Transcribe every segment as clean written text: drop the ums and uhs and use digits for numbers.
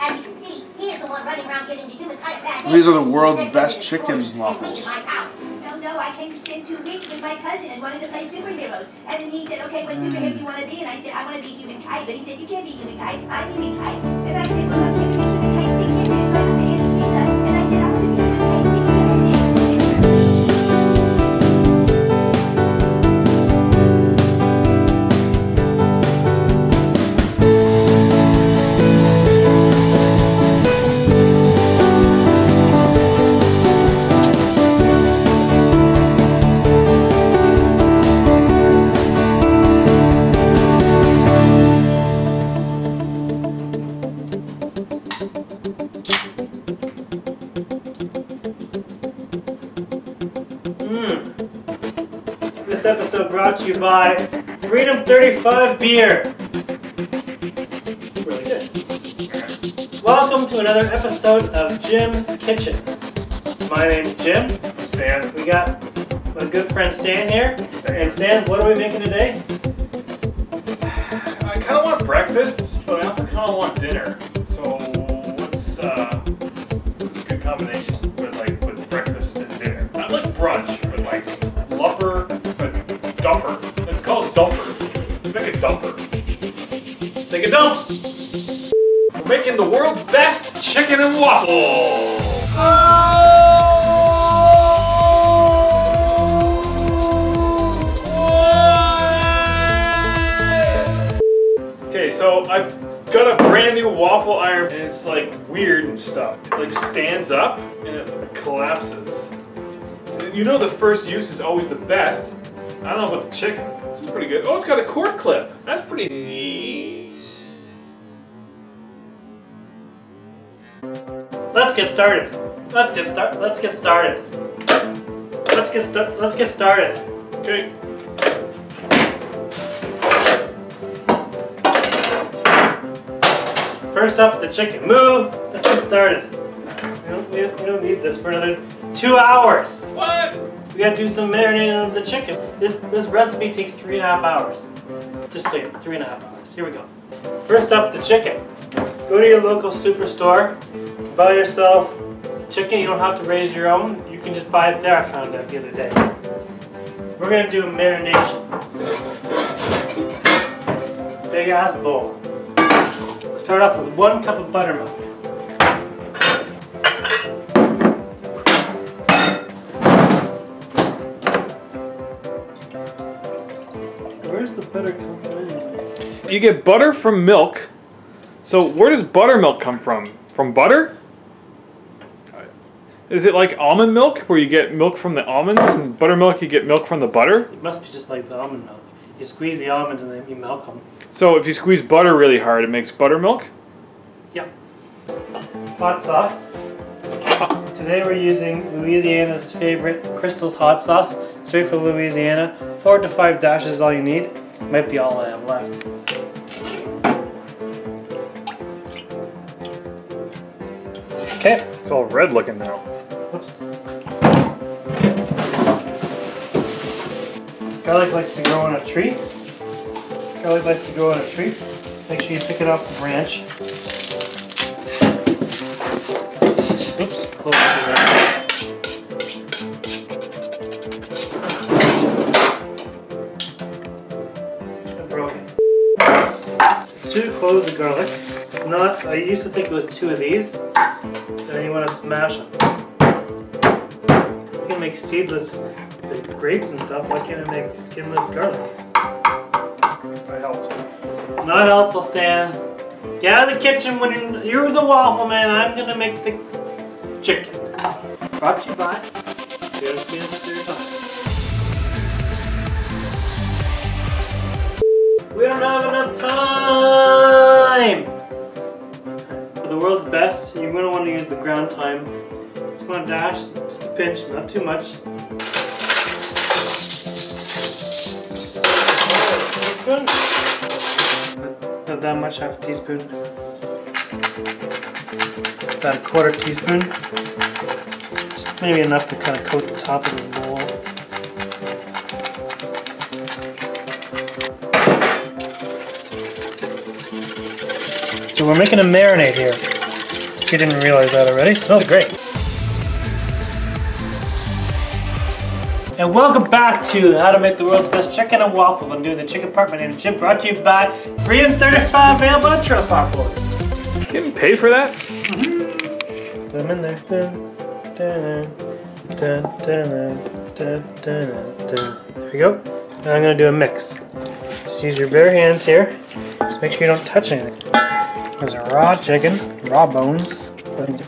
As you can see, he is the one running around getting the human kind of bad name. These are the world's best chicken waffles. No, I came to spend 2 weeks with my cousin and wanted to play superheroes. And then he said, okay, what superhero do you want to be? And I said, I want to be humankind. But he said, you can't be humankind. I'm humankind. And I said, well, I'm going to be humankind. Think it is. And I said, I want to be humankind. Think it is. This episode brought to you by Freedom 35 Beer. Really good. Welcome to another episode of Jim's Kitchen. My name's Jim. I'm Stan. We got my good friend Stan here. And Stan, what are we making today? I kind of want breakfast, but I also kind of want dinner. So what's a good combination for with breakfast and dinner? Not like brunch, but like lumper, but dumper. It's called dumper. Let's make a dumper. Let's take a dump. We're making the world's best chicken and waffles. Okay, so I've got a brand new waffle iron and it's like weird and stuff. It like stands up and it collapses. So you know the first use is always the best. I don't know about the chicken. This is pretty good. Oh, it's got a cord clip. That's pretty neat. Let's get started. Let's get started. Let's get started. Okay. First up, the chicken. Move. Let's get started. We don't need this for another 2 hours. What? We gotta do some marinating of the chicken. This recipe takes 3.5 hours. Just so you know, 3.5 hours. Here we go. First up, the chicken. Go to your local superstore. Buy yourself chicken. You don't have to raise your own. You can just buy it there. I found out the other day. We're gonna do marination. Big ass bowl. Start off with 1 cup of buttermilk. Where's the butter come from? You get butter from milk. So where does buttermilk come from? From butter? Is it like almond milk, where you get milk from the almonds, and buttermilk you get milk from the butter? It must be just like the almond milk. You squeeze the almonds and then you milk them. So if you squeeze butter really hard, it makes buttermilk? Yep. Hot sauce. Today we're using Louisiana's favorite, Crystal's hot sauce. Straight from Louisiana. 4 to 5 dashes is all you need. Might be all I have left. Okay. It's all red looking now. Oops. Garlic likes to grow on a tree. Garlic likes to grow on a tree. Make sure you pick it off the branch. Oops, close the I broke it. 2 cloves of garlic. It's not, I used to think it was 2 of these. Then you want to smash them. You can make seedless grapes and stuff. Why can't I make skinless garlic? That helps. Not helpful, Stan. Get out of the kitchen when you're the waffle man. I'm gonna make the chicken. Brought to you by Freedom 35. We don't have enough time. For the world's best, you're gonna want to use the ground thyme. Just want to dash, just a pinch, not too much. Teaspoon. Not that much, half a teaspoon. About a 1/4 teaspoon. Just maybe enough to kind of coat the top of this bowl. So we're making a marinade here. you didn't realize that already. It smells great. And welcome back to How to Make the World's Best Chicken and Waffles. I'm doing the chicken part. My name is Jim, brought to you by Freedom 35 available on Trailer Park Board. Getting paid for that? Put them in there. There we go. Now I'm going to do a mix. Just use your bare hands here. Just make sure you don't touch anything. There's a raw chicken, raw bones. And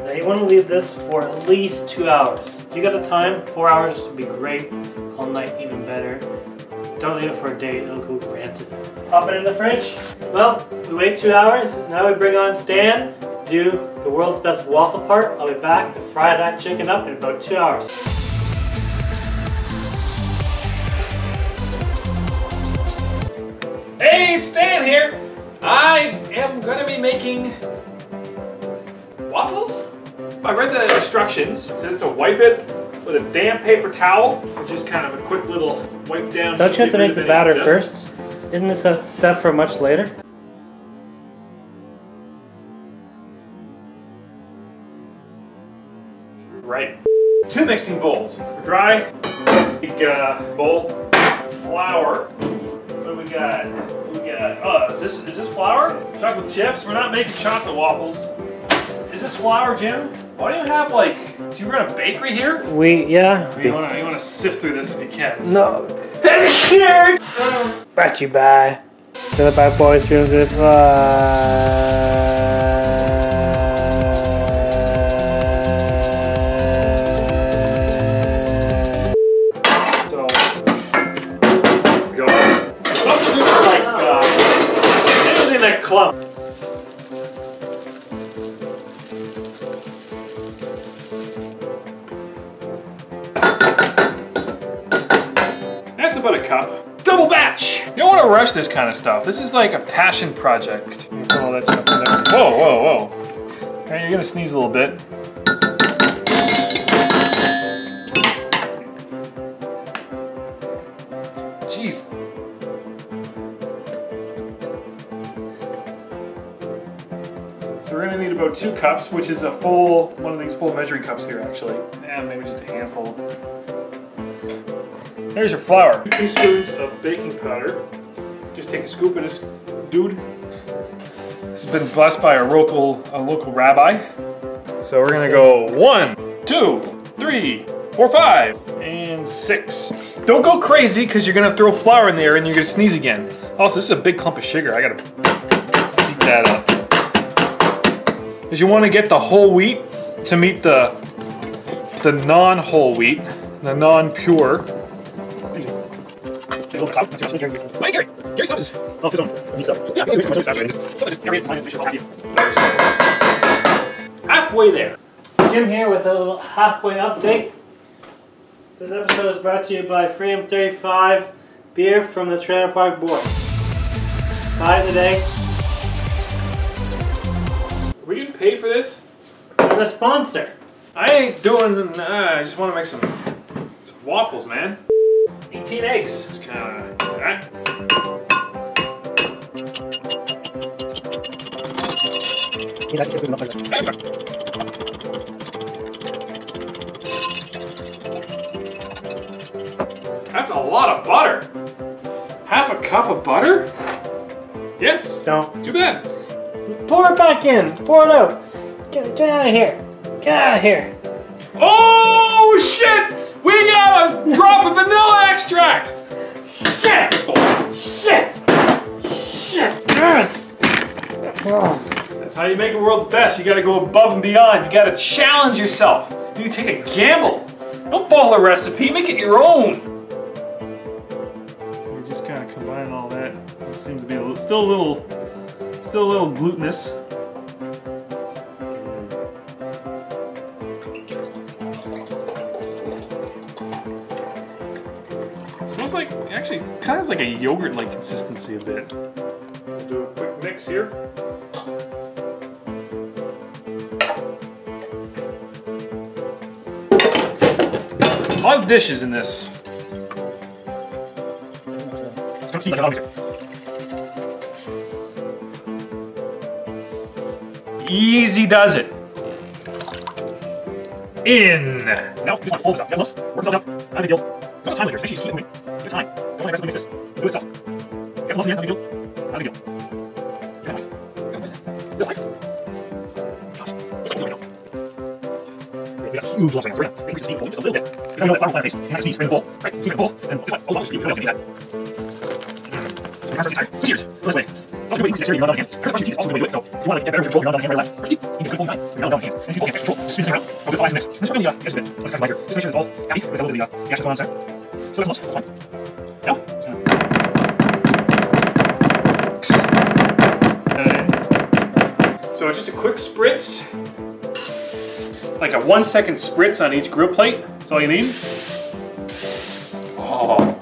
now you want to leave this for at least 2 hours. If you got the time, 4 hours would be great. All night, even better. Don't leave it for a day, it'll go rancid. Pop it in the fridge. Well, we wait 2 hours. Now we bring on Stan to do the world's best waffle part. I'll be back to fry that chicken up in about 2 hours. Hey, it's Stan here. I am going to be making waffles. I read the instructions. It says to wipe it with a damp paper towel, which is kind of a quick little wipe down. Don't you have to make the batter first? Isn't this a step for much later? Right. 2 mixing bowls. For dry, big bowl, flour. What do we got? Oh, is this flour? Chocolate chips? We're not making chocolate waffles. Is this flour, Jim? Why do you have do you run a bakery here? Yeah. You wanna sift through this if you can. No. Brought to you by Trailer Park Boys, Freedom 35. Clump. That's about a cup. Double batch! You don't want to rush this kind of stuff. This is like a passion project. You put all that stuff in there. Whoa, whoa, whoa. Hey, you're gonna sneeze a little bit. Jeez. So we're gonna need about 2 cups, which is one of these full measuring cups here actually. And maybe just a handful. There's your flour. 2 teaspoons of baking powder. Just take a scoop of this dude. This has been blessed by a local rabbi. So we're gonna go 1, 2, 3, 4, 5, and 6. Don't go crazy because you're gonna throw flour in there and you're gonna sneeze again. Also, this is a big clump of sugar. I gotta beat that up. Because you want to get the whole wheat to meet the non-whole wheat, the non-pure. Halfway there. Jim here with a little halfway update. This episode is brought to you by Freedom 35 beer from the Trailer Park Board. Buy today. Are we getting paid for this? I'm the sponsor. I ain't doing. I just want to make some waffles, man. 18 eggs. It's kind of that. That's a lot of butter. Half a cup of butter? Yes. Don't. Too bad. Pour it back in. Pour it out. Get out of here. Get out of here. Oh shit! We got a drop of vanilla extract. Shit! Shit! Shit! That's how you make a world's best. You gotta go above and beyond. You gotta challenge yourself. You take a gamble. Don't follow the recipe, make it your own. You just kind of combine all that. It seems to be still a little glutinous. It smells like, actually, kind of has like a yogurt-like consistency a bit. We'll do a quick mix here. A lot of dishes in this. Easy does it. In. Now, you just want to fold this up. You got this. Work this up. Not a big deal. Don't have time later. Just keep moving. Give it time. Don't let aggressively mix this. Do it itself. Get some love in the end. Not a big deal. Not a big deal. Good noise. Good noise. Good life. Gosh. What's like a little we got huge lumps right now. So we're gonna increase the speed volume just a little bit. Because now you know that flour flat face. You're not gonna sneeze, spray in the bowl. Right? Sneeze in the bowl. And we'll do it. Oh, just you. Because I was gonna do that. Your arms are tired. So cheers. Go this way. It's also a good way to increase dexterity and run down the hand. Every brushing teeth is also a good way to do it. So if you want to get better control, you're down the hand right left. Brush teeth, you can do it full time. You're down the hand. And if you both can't control, just spin this around. Go good 5 minutes. And just go in the edges a bit. Let's kind of lighter. Just make sure it's all happy. Because that will be the actions going on inside. So that's almost. That's fine. Now, so just a quick spritz. Like a 1 second spritz on each grill plate. That's all you need. Oh.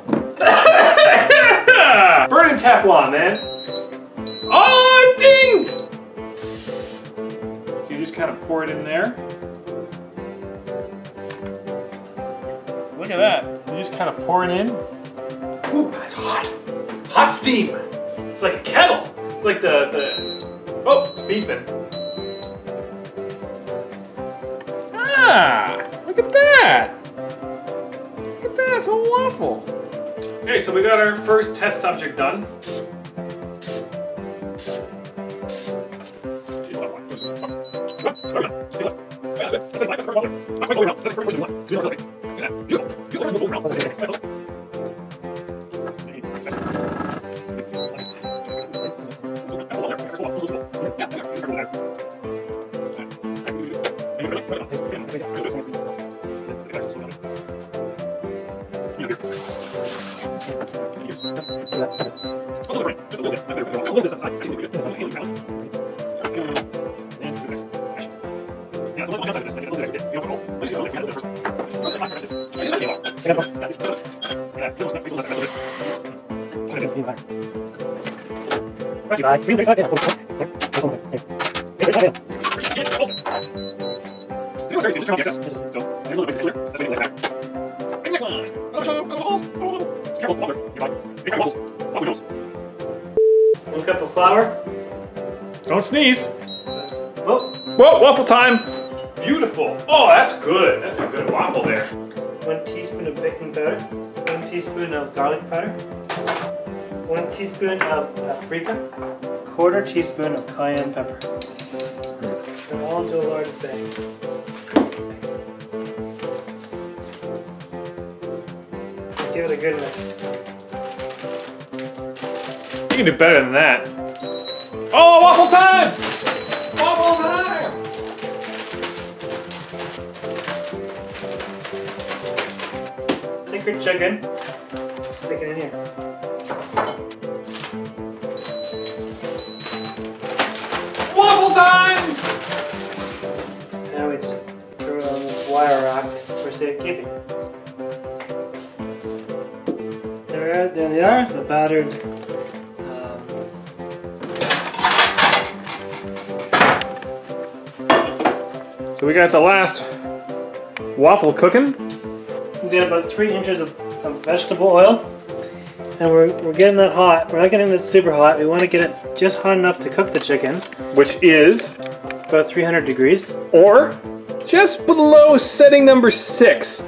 Burning Teflon, man. Oh, it dinged! So you just kind of pour it in there. Look at that. You just kind of pour it in. Ooh, that's hot. Hot steam. It's like a kettle. It's like oh, it's beeping. Ah, look at that. Look at that, it's a waffle. Okay, so we got our first test subject done. One cup of flour. Don't sneeze. Whoa. Whoa, waffle time. Beautiful. Oh, that's good. That's a good waffle there. 1 teaspoon of baking powder. 1 teaspoon of garlic powder. 1 teaspoon of paprika. 1/4 teaspoon of cayenne pepper. And all into a large bag. Give it a good mix. You can do better than that. Oh, waffle time! Waffle time! Take your chicken, stick it in here. Waffle time! Now we just throw it on this wire rack for safekeeping. There they are, the battered. So we got the last waffle cooking. We got about 3 inches of vegetable oil, and we're getting that hot. We're not getting it super hot. We want to get it just hot enough to cook the chicken, Which is, about 300 degrees. or just below setting number 6.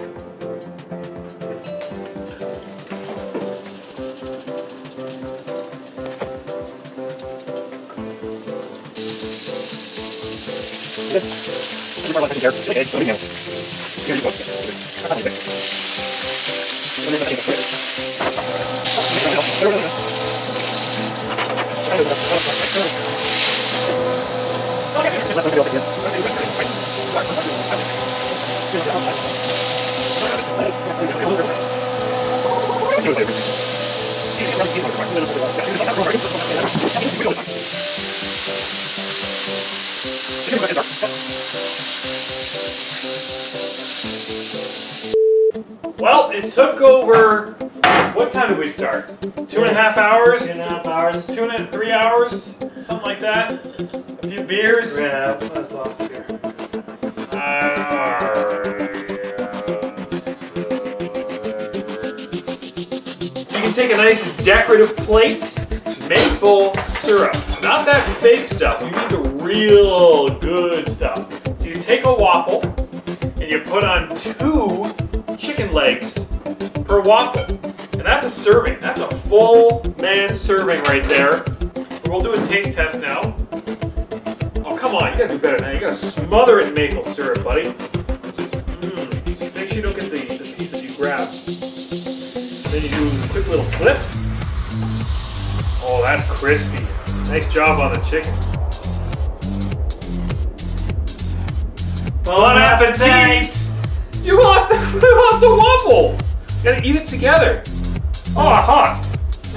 Well, it took over, what time did we start? 2.5 hours? 2.5 hours. 3 hours? Something like that? A few beers? Yeah, that's lots of beer. You can take a nice decorative plate, maple syrup. Not that fake stuff. You need the real good stuff. So you take a waffle and you put on 2 chicken legs per waffle. And that's a serving. That's a full man serving right there. We'll do a taste test now. Oh, come on, you gotta do better than that. You gotta smother it in maple syrup, buddy. Just make sure you don't get the piece that you grabbed. Then you do a quick little flip. Oh, that's crispy. Nice job on the chicken. Bon appetit! You lost the waffle! You gotta eat it together. Oh, hot.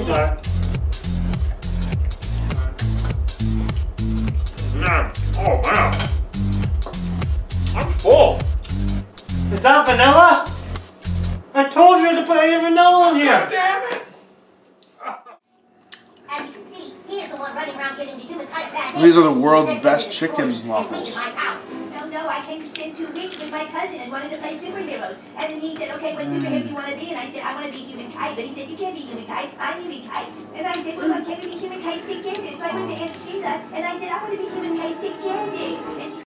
Okay. Oh, wow. I'm full. Is that vanilla? I told you to put any vanilla in here. God damn it. As you can see, he is the one running around getting the human kite back. These are the world's best chicken waffles. No, I came to spend 2 weeks with my cousin and wanted to play superheroes. And he said, okay, what superhero do you want to be? And I said, I want to be human kite. But he said, you can't be human kite. I'm human kite. And I said, well, why can't we be human kites together? So I went to Aunt Sheila and I said, I want to be human kites together. And she